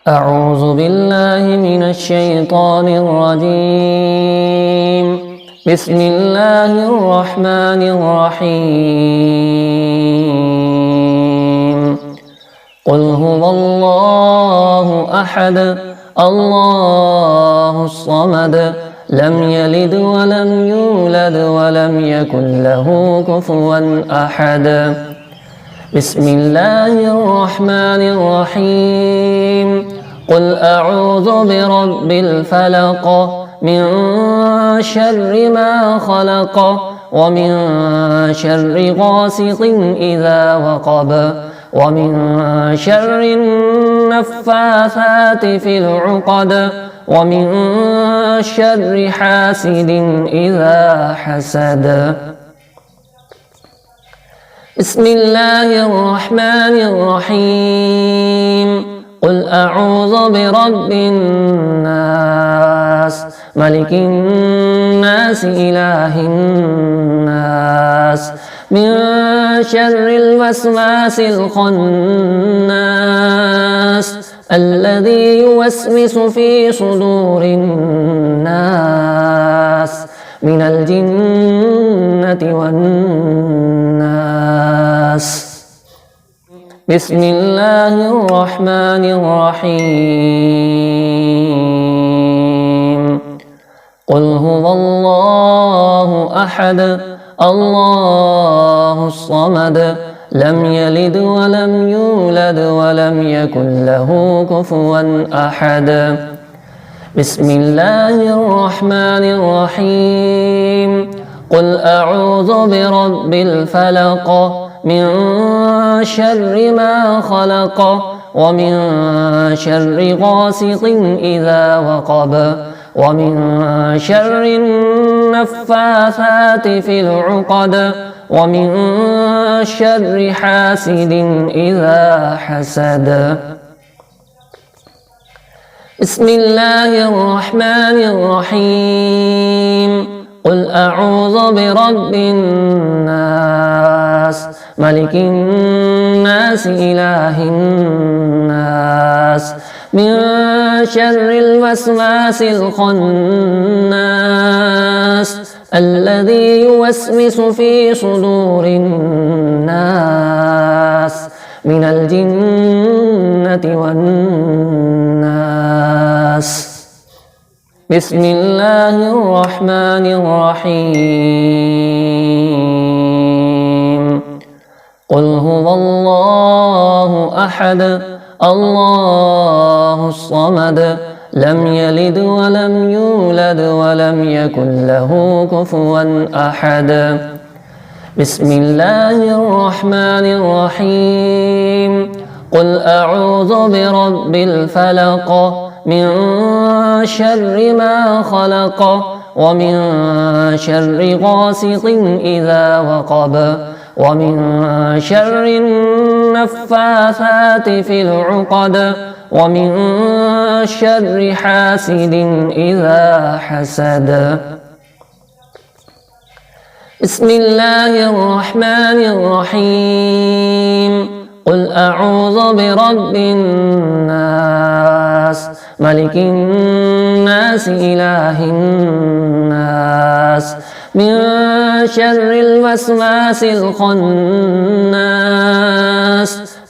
أعوذ بالله من الشيطان الرجيم. بسم الله الرحمن الرحيم. قل هو الله أحد الله الصمد لم يلد ولم يولد ولم يكن له كفوا أحد. بسم الله الرحمن الرحيم. قل أعوذ برب الفلق من شر ما خلق ومن شر غاسق إذا وقب ومن شر النفاثات في العقد ومن شر حاسد إذا حسد. بسم الله الرحمن الرحيم. قل أعوذ برب الناس ملك الناس إله الناس من شر الوسواس الخناس الذي يوسوس في صدور الناس من الجنة والناس. بسم الله الرحمن الرحيم. قل هو الله أحد الله الصمد لم يلد ولم يولد ولم يكن له كفوا أحد. بسم الله الرحمن الرحيم. قل أعوذ برب الفلق من شر ما خلق ومن شر غاسق إذا وقب ومن شر النفاثات في العقد ومن شر حاسد إذا حسد. بسم الله الرحمن الرحيم. قل أعوذ برب الناس ملك الناس إله الناس من شر الوسواس الخناس الذي يوسوس في صدور الناس من الجنة والناس. بسم الله الرحمن الرحيم. قل هو الله أحد الله الصمد لم يلد ولم يولد ولم يكن له كفوا أحد. بسم الله الرحمن الرحيم. قل أعوذ برب الفلق من شر ما خلق ومن شر غاسق إذا وقب ومن شر النفاثات في العقد ومن شر حاسد إذا حسد. بسم الله الرحمن الرحيم. قل أعوذ برب الناس ملك الناس إله الناس من شر الوسواس الخناس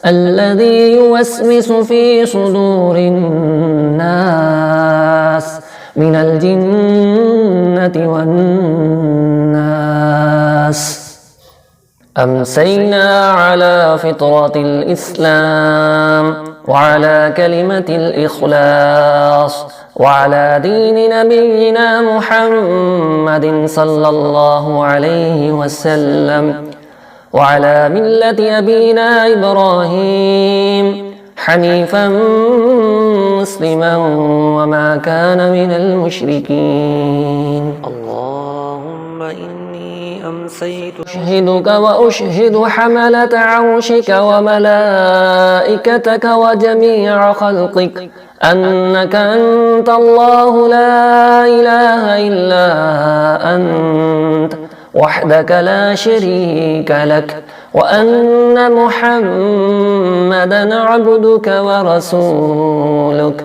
الذي يوسوس في صدور الناس من الجنة والناس. أمسينا على فطرة الإسلام وعلى كلمة الإخلاص وعلى دين نبينا محمد صلى الله عليه وسلم وعلى ملة أبينا إبراهيم حنيفا مسلما وما كان من المشركين. اللهم إني أمسيت أشهدك وأشهد حملة عرشك وملائكتك وجميع خلقك أنك أنت الله لا إله إلا أنت وحدك لا شريك لك وأن محمدا عبدك ورسولك ورسولك.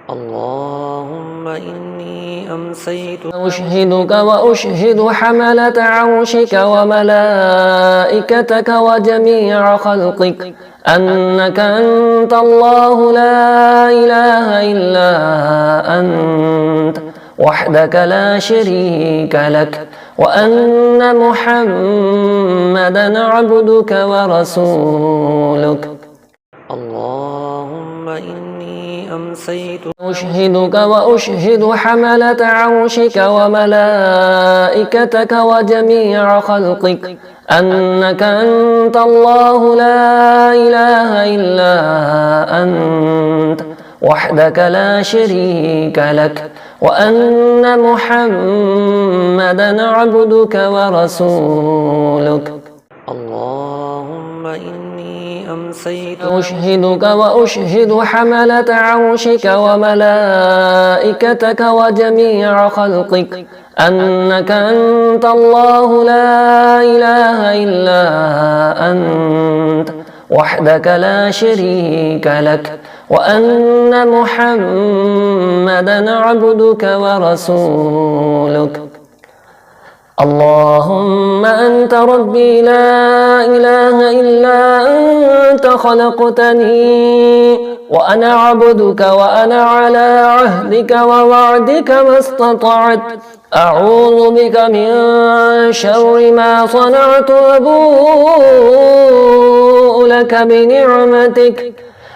اللهم إني أمسيت أشهدك وأشهد حملة عرشك وملائكتك وجميع خلقك أنك أنت الله لا إله إلا أنت وحدك لا شريك لك، وأن محمدا عبدك ورسولك. اللهم إني أمسيت أشهدك وأشهد حملة عرشك وملائكتك وجميع خلقك أنك أنت الله لا إله إلا أنت وحدك لا شريك لك، وأن محمدا عبدك ورسولك. اللهم إني أمسيت أشهدك وأشهد حملة عرشك وملائكتك وجميع خلقك أنك أنت الله لا إله إلا أنت وحدك لا شريك لك، وأن محمدا عبدك ورسولك. اللهم أنت ربي لا إله إلا أنت خلقتني وأنا عبدك وأنا على عهدك ووعدك ما استطعت، أعوذ بك من شر ما صنعت، وأبوء لك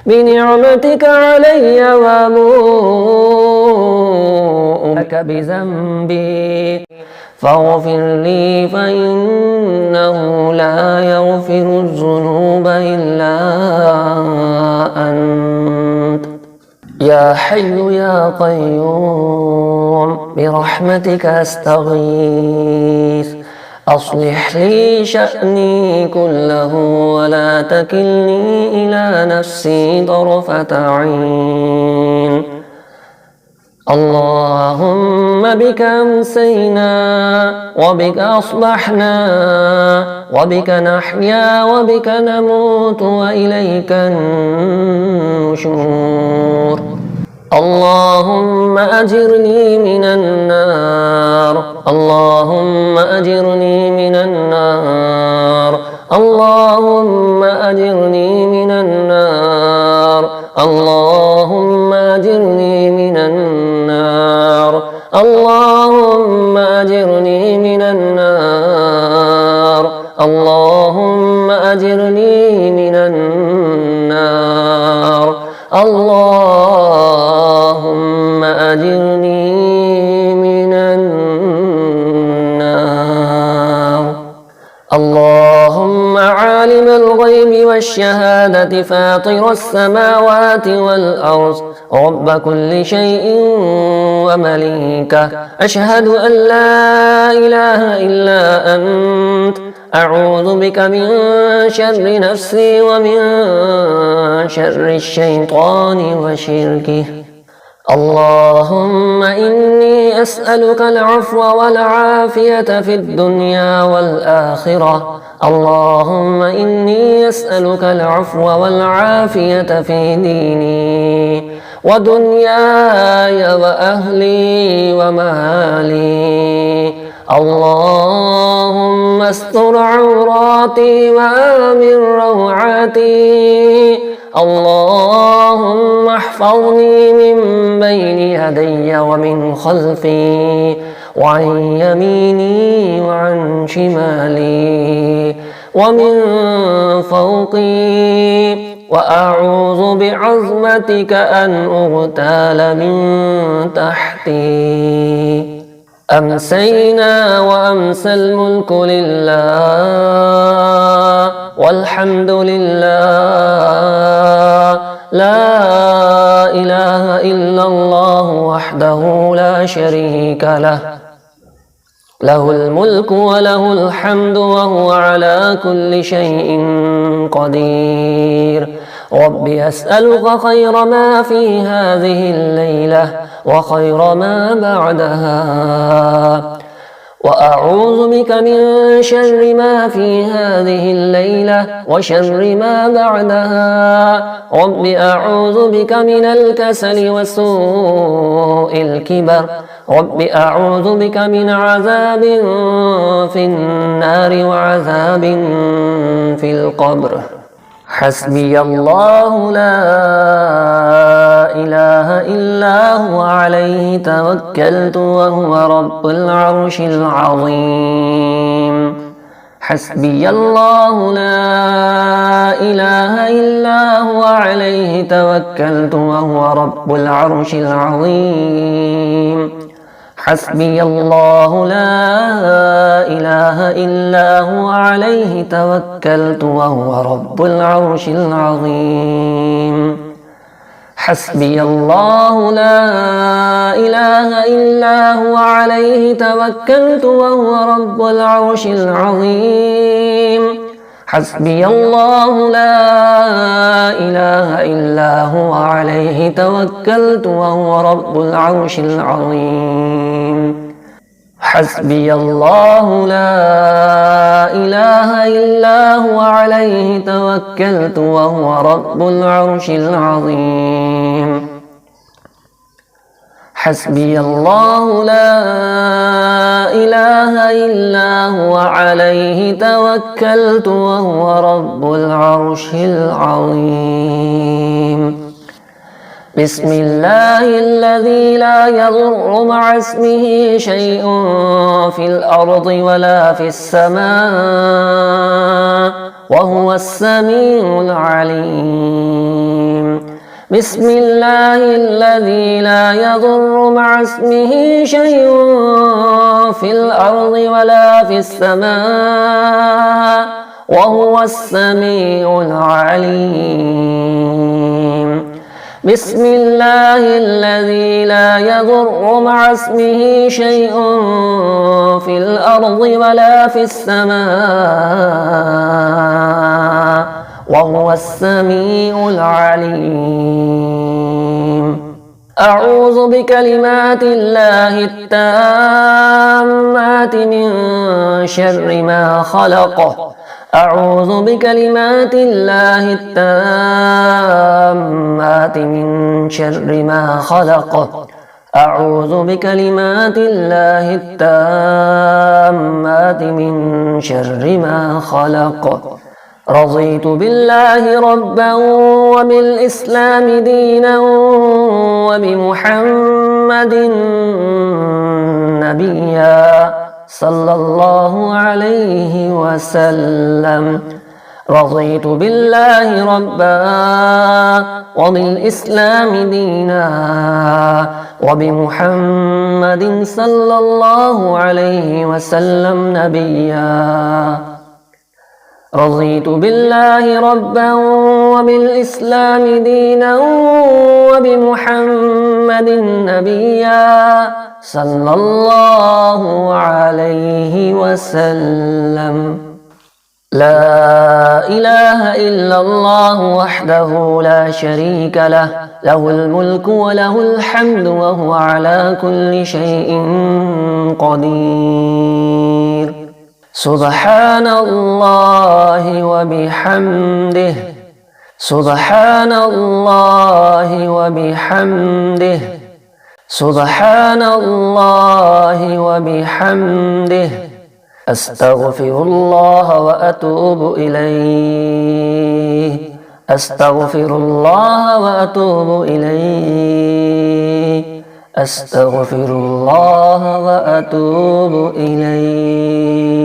بنعمتك علي وأبوء لك بذنبي فاغفر لي فإنه لا يغفر الذنوب إلا أنت. يا حي يا قيوم برحمتك أستغيث، أصلح لي شأني كله ولا تكلني إلى نفسي طرفة عين. اللهم بك أمسينا وبك أصبحنا وبك نحيا وبك نموت وإليك النشور. اللهم أجرني من النار، اللهم أجرني من النار، اللهم أجرني من النار، اللهم أجرني من النار، اللهم أجرني من النار، اللهم أجرني من النار، اللهم أجرني من النار. اللهم عالم الغيب والشهادة فاطر السماوات والأرض رب كل شيء ومليكه، أشهد أن لا إله إلا أنت، أعوذ بك من شر نفسي ومن شر الشيطان وشركه. اللهم إني أسألك العفو والعافية في الدنيا والآخرة. اللهم إني أسألك العفو والعافية في ديني ودنياي وأهلي ومالي. اللهم استر عوراتي وآمن روعاتي. اللهم احفظني من بين يدي ومن خلفي وعن يميني وعن شمالي ومن فوقي، وأعوذ بعظمتك أن أغتال من تحتي. أمسينا وأمسى الملك لله والحمد لله، لا إله إلا الله وحده لا شريك له، له الملك وله الحمد وهو على كل شيء قدير. رب أسألك خير ما في هذه الليلة وخير ما بعدها، وأعوذ بك من شر ما في هذه الليلة وشر ما بعدها. رب أعوذ بك من الكسل وسوء الكبر. رب أعوذ بك من عذاب في النار وعذاب في القبر. حسبي الله لا إله إلا هو عليه توكلت وهو رب العرش العظيم. حسبي الله لا إله إلا هو عليه توكلت وهو رب العرش العظيم. حسبي الله لا إله إلا هو عليه توكلت وهو رب العرش العظيم. حسبي الله لا إله إلا هو عليه توكلت وهو رب العرش العظيم. حسبي الله لا إله إلا هو عليه توكلت وهو رب العرش العظيم. حسبي الله لا إله إلا هو عليه توكلت وهو رب العرش العظيم. حسبي الله لا إله إلا هو عليه توكلت وهو رب العرش العظيم. بسم الله الذي لا يضر مع اسمه شيء في الأرض ولا في السماء وهو السميع العليم. بسم الله الذي لا يضر مع اسمه شيء في الأرض ولا في السماء وهو السميع العليم. بسم الله الذي لا يضر مع اسمه شيء في الأرض ولا في السماء وهو السميع العليم. أعوذ بكلمات الله التامات من شر ما خلق. أعوذ بكلمات الله التامات من شر ما خلق. أعوذ بكلمات الله التامات من شر ما خلق. رضيت بالله ربا وبالإسلام دينا وبمحمد نبيا صلى الله عليه وسلم. رضيت بالله ربا وبالإسلام دينا وبمحمد صلى الله عليه وسلم نبيا. رضيت بالله ربا وبالإسلام دينا وبمحمد نبيا صلى الله عليه وسلم. لا إله إلا الله وحده لا شريك له، له الملك وله الحمد وهو على كل شيء قدير. سبحان الله وبحمده، سبحان الله وبحمده، سبحان الله وبحمده. أستغفر الله وأتوب إليه، أستغفر الله وأتوب إليه، أستغفر الله وأتوب إليه.